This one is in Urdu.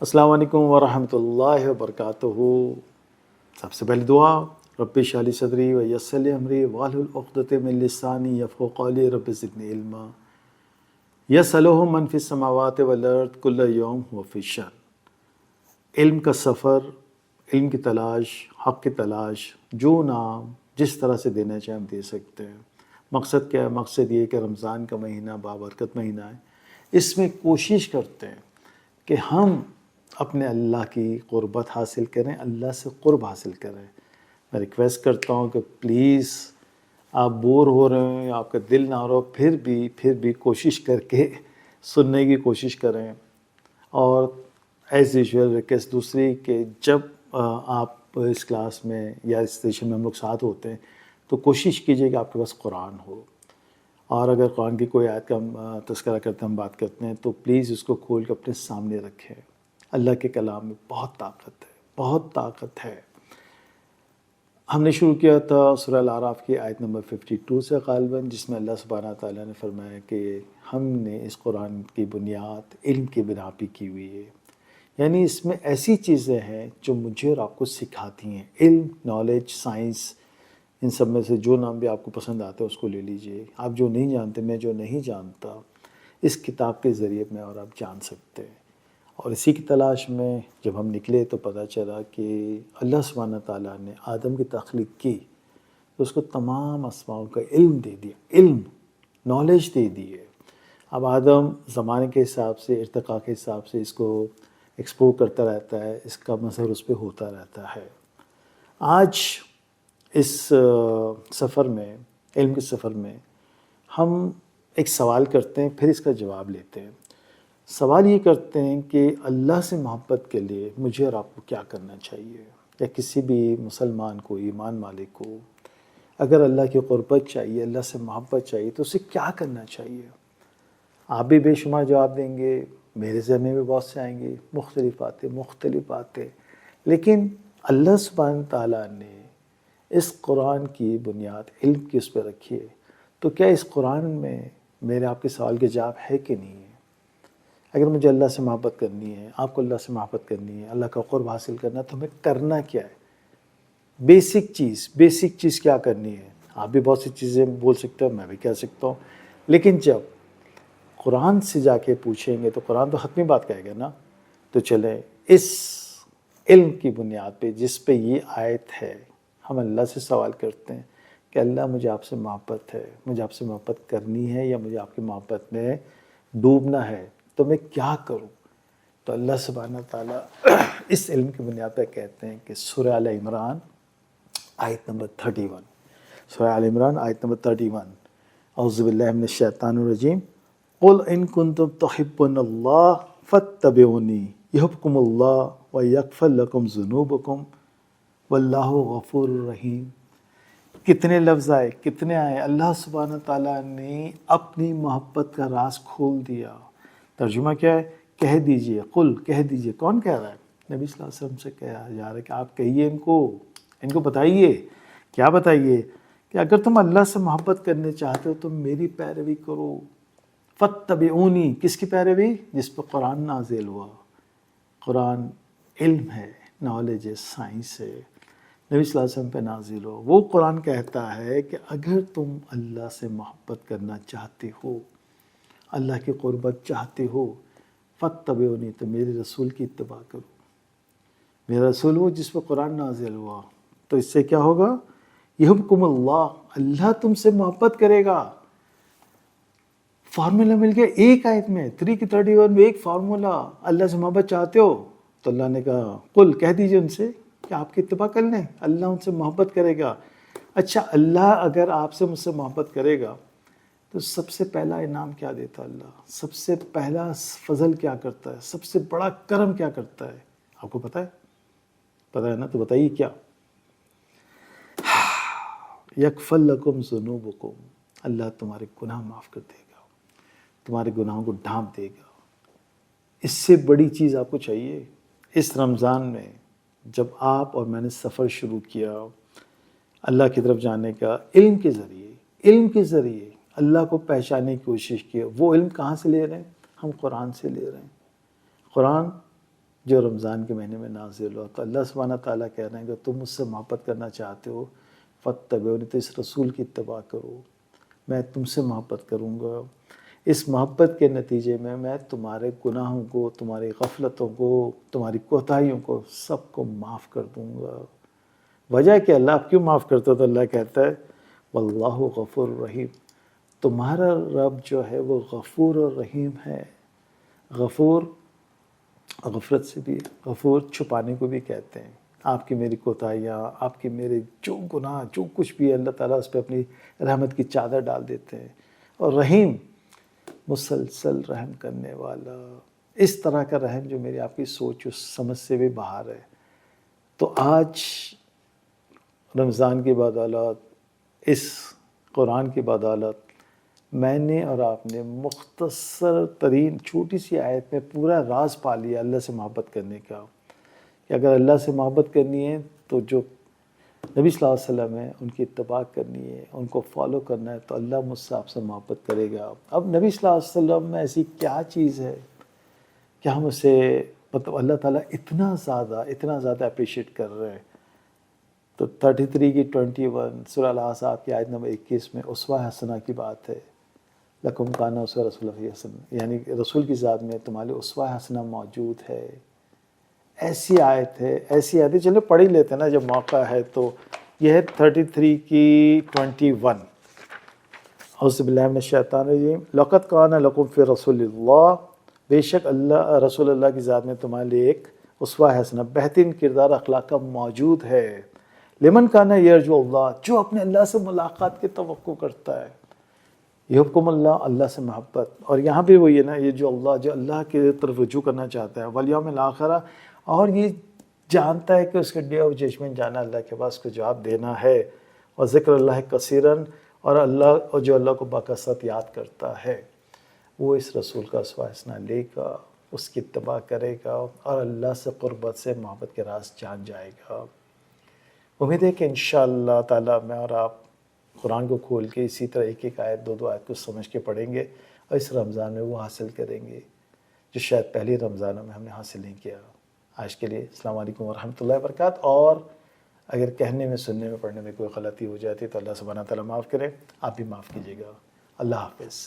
السلام علیکم ورحمۃ اللہ وبرکاتہ۔ سب سے پہلی دعا، رب اشرح لی صدری ویسر لی امری واحلل عقدۃ من لسانی یفقہوا قولی، رب زدنی علما۔ یسألہ من فی السماوات والارض کل یوم هو فی شأن۔ علم کا سفر، علم کی تلاش، حق کی تلاش، جو نام جس طرح سے دینا چاہیں ہم دے سکتے ہیں۔ مقصد کیا ہے؟ مقصد یہ کہ رمضان کا مہینہ بابرکت مہینہ ہے، اس میں کوشش کرتے ہیں کہ ہم اپنے اللہ کی قربت حاصل کریں، اللہ سے قرب حاصل کریں۔ میں ریکویسٹ کرتا ہوں کہ پلیز آپ بور ہو رہے ہیں، آپ کا دل نہ ہو رہا ہو، پھر بھی کوشش کر کے سننے کی کوشش کریں۔ اور ایز یوزول ریکویسٹ دوسری کہ جب آپ اس کلاس میں یا اس سیشن میں ہم لوگ ساتھ ہوتے ہیں تو کوشش کیجئے کہ آپ کے پاس قرآن ہو، اور اگر قرآن کی کوئی آیت کا ہم تذکرہ کرتے ہیں، ہم بات کرتے ہیں، تو پلیز اس کو کھول کے اپنے سامنے رکھیں۔ اللہ کے کلام میں بہت طاقت ہے، بہت طاقت ہے۔ ہم نے شروع کیا تھا سورہ الاعراف کی آیت نمبر 52 سے غالباً، جس میں اللہ سبحانہ تعالیٰ نے فرمایا کہ ہم نے اس قرآن کی بنیاد علم کی بنا پہ کی ہوئی ہے، یعنی اس میں ایسی چیزیں ہیں جو مجھے اور آپ کو سکھاتی ہیں۔ علم، نالج، سائنس، ان سب میں سے جو نام بھی آپ کو پسند آتا ہے اس کو لے لیجئے۔ آپ جو نہیں جانتے، میں جو نہیں جانتا، اس کتاب کے ذریعے میں اور آپ جان سکتے ہیں۔ اور اسی کی تلاش میں جب ہم نکلے تو پتہ چلا کہ اللہ سبحانہ تعالیٰ نے آدم کی تخلیق کی تو اس کو تمام اسماؤں کا علم دے دیا، علم، نالج دے دی ہے۔ اب آدم زمانے کے حساب سے، ارتقاء کے حساب سے اس کو ایکسپلور کرتا رہتا ہے، اس کا مظہر اس پہ ہوتا رہتا ہے۔ آج اس سفر میں، علم کے سفر میں، ہم ایک سوال کرتے ہیں، پھر اس کا جواب لیتے ہیں۔ سوال یہ کرتے ہیں کہ اللہ سے محبت کے لیے مجھے اور آپ کو کیا کرنا چاہیے، یا کسی بھی مسلمان کو، ایمان والے کو اگر اللہ کی قربت چاہیے، اللہ سے محبت چاہیے تو اسے کیا کرنا چاہیے۔ آپ بھی بے شمار جواب دیں گے، میرے ذہن میں بھی بہت سے آئیں گے، مختلف باتیں، لیکن اللہ سبحانہ تعالیٰ نے اس قرآن کی بنیاد علم کی اس پہ رکھی ہے، تو کیا اس قرآن میں میرے آپ کے سوال کے جواب ہے کہ نہیں ہے؟ اگر مجھے اللہ سے محبت کرنی ہے، آپ کو اللہ سے محبت کرنی ہے، اللہ کا قرب حاصل کرنا ہے، تو ہمیں کرنا کیا ہے؟ بیسک چیز کیا کرنی ہے؟ آپ بھی بہت سی چیزیں بول سکتے ہو، میں بھی کہہ سکتا ہوں، لیکن جب قرآن سے جا کے پوچھیں گے تو قرآن تو حتمی بات کہے گا نا۔ تو چلیں اس علم کی بنیاد پہ، جس پہ یہ آیت ہے، ہم اللہ سے سوال کرتے ہیں کہ اللہ مجھے آپ سے محبت ہے، مجھے آپ سے محبت کرنی ہے، یا مجھے آپ کی محبت میں ڈوبنا ہے، تو میں کیا کروں؟ تو اللہ سبحانہ تعالیٰ اس علم کی بنیاد پہ کہتے ہیں کہ سورہ آل عمران آیت نمبر 31، سورہ آل عمران آیت نمبر 31، اعوذ باللہ من الشیطان الرجیم، قل ان کنتم تحبون اللہ فاتبعونی یحببکم اللہ ویغفر لکم ذنوبکم واللہ غفور رحیم۔ کتنے لفظ آئے، کتنے آئے؟ اللہ سبحانہ تعالیٰ نے اپنی محبت کا راز کھول دیا۔ ترجمہ کیا ہے؟ کہہ دیجئے، قل، کہہ دیجئے۔ کون کہہ رہا ہے؟ نبی صلی اللہ علیہ وسلم سے کہا جا رہا ہے کہ آپ کہیے ان کو بتائیے۔ کیا بتائیے؟ کہ اگر تم اللہ سے محبت کرنے چاہتے ہو تو میری پیروی کرو۔ فاتبعونی، کس کی پیروی؟ جس پہ قرآن نازل ہوا۔ قرآن علم ہے، نالج ہے، سائنس ہے، نبی صلی اللہ علیہ وسلم پہ نازل ہو۔ وہ قرآن کہتا ہے کہ اگر تم اللہ سے محبت کرنا چاہتے ہو، اللہ کی قربت چاہتے ہو، فاتبعونی، تو میرے رسول کی اتباع کرو۔ میرا رسول وہ جس پہ قرآن نازل ہوا، تو اس سے کیا ہوگا؟ یحببکم اللہ، اللہ تم سے محبت کرے گا۔ فارمولا مل گیا ایک آیت میں، 3 کی 31 میں ایک فارمولا۔ اللہ سے محبت چاہتے ہو تو اللہ نے کہا قل، کہہ دیجئے ان سے کہ آپ کی اتباع کر لیں، اللہ ان سے محبت کرے گا۔ اچھا، اللہ اگر آپ سے مجھ سے محبت کرے گا تو سب سے پہلا انعام کیا دیتا اللہ؟ سب سے پہلا فضل کیا کرتا ہے؟ سب سے بڑا کرم کیا کرتا ہے؟ آپ کو پتہ ہے؟ پتہ ہے نا؟ تو بتائیے کیا؟ یغفر لکم ذنوبکم، اللہ تمہارے گناہ معاف کر دے گا، تمہارے گناہوں کو ڈھانپ دے گا۔ اس سے بڑی چیز آپ کو چاہیے؟ اس رمضان میں جب آپ اور میں نے سفر شروع کیا اللہ کی طرف جانے کا، علم کے ذریعے اللہ کو پہچاننے کی کوشش کی، وہ علم کہاں سے لے رہے ہیں؟ ہم قرآن سے لے رہے ہیں۔ قرآن جو رمضان کے مہینے میں نازل ہوا۔ تو اللہ سبحانہ تعالیٰ کہہ رہے ہیں کہ تم مجھ سے محبت کرنا چاہتے ہو فاتبعونی، تو اس رسول کی اتباع کرو، میں تم سے محبت کروں گا۔ اس محبت کے نتیجے میں تمہارے گناہوں کو، تمہاری غفلتوں کو، تمہاری کوتاہیوں کو سب کو معاف کر دوں گا۔ وجہ کہ اللہ آپ کیوں معاف کرتا ہے؟ تو اللہ کہتا ہے واللہ غفور رحیم، تمہارا رب جو ہے وہ غفور اور رحیم ہے۔ غفور غفرت سے بھی، غفور چھپانے کو بھی کہتے ہیں۔ آپ کی میری کوتاہیاں، آپ کی میرے جو گناہ، جو کچھ بھی ہے، اللہ تعالیٰ اس پہ اپنی رحمت کی چادر ڈال دیتے ہیں۔ اور رحیم، مسلسل رحم کرنے والا، اس طرح کا رحم جو میری آپ کی سوچ و سمجھ سے بھی باہر ہے۔ تو آج رمضان کی بدولت، اس قرآن کی بدولت، میں نے اور آپ نے مختصر ترین چھوٹی سی آیت میں پورا راز پا لیا اللہ سے محبت کرنے کا، کہ اگر اللہ سے محبت کرنی ہے تو جو نبی صلی اللہ علیہ وسلم ہے ان کی اتباع کرنی ہے، ان کو فالو کرنا ہے، تو اللہ مجھ سے آپ سے محبت کرے گا۔ اب نبی صلی اللہ علیہ وسلم میں ایسی کیا چیز ہے کہ ہم اسے مطلب اللہ تعالیٰ اتنا زیادہ اپریشیٹ کر رہے ہیں؟ تو 33 کی 21 سورہ الاحزاب کی آیت نمبر 21 میں اسوہ حسنہ کی بات ہے، لکم کان اسوہ رسول فی حسن، یعنی رسول کی ذات میں تمہارے اسوہ حسنہ موجود ہے۔ ایسی آیت ہے، ایسی آیت ہے، چلو پڑھ ہی لیتے ہیں نا جب موقع ہے۔ تو یہ ہے 33 کی 21، اعوذ باللہ من الشیطان الرجیم، لقد کان لکم فی رسول اللہ، بے شک اللہ رسول اللہ کی ذات میں تمہارے لیے ایک اسوہ حسنہ، بہترین کردار اخلاق کا موجود ہے، لمن کان یرجو اللہ، جو اپنے اللہ سے ملاقات کی توقع کرتا ہے، یہ حکم اللہ، اللہ سے محبت۔ اور یہاں بھی وہی ہے نا، یہ جو اللہ کی طرف رجوع کرنا چاہتا ہے، والیوم الآخرہ، اور یہ جانتا ہے کہ اس کے ڈے آف ججمنٹ جانا اللہ کے پاس کو جواب دینا ہے، اور ذکر اللہ کثیراً، اور جو اللہ کو بکثرت یاد کرتا ہے، وہ اس رسول کا اسوہ حسنہ لے گا، اس کی اتباع کرے گا، اور اللہ سے قربت سے محبت کے راز جان جائے گا۔ امید ہے کہ انشاءاللہ تعالیٰ میں اور آپ قرآن کو کھول کے اسی طرح ایک ایک آیت، دو آیت کو سمجھ کے پڑھیں گے، اور اس رمضان میں وہ حاصل کریں گے جو شاید پہلی رمضانوں میں ہم نے حاصل نہیں کیا۔ آج کے لیے السلام علیکم ورحمۃ اللہ وبرکاتہ۔ اور اگر کہنے میں، سننے میں، پڑھنے میں کوئی غلطی ہو جاتی تو اللہ سبحانہ تعالیٰ معاف کرے، آپ بھی معاف کیجیے گا۔ اللہ حافظ۔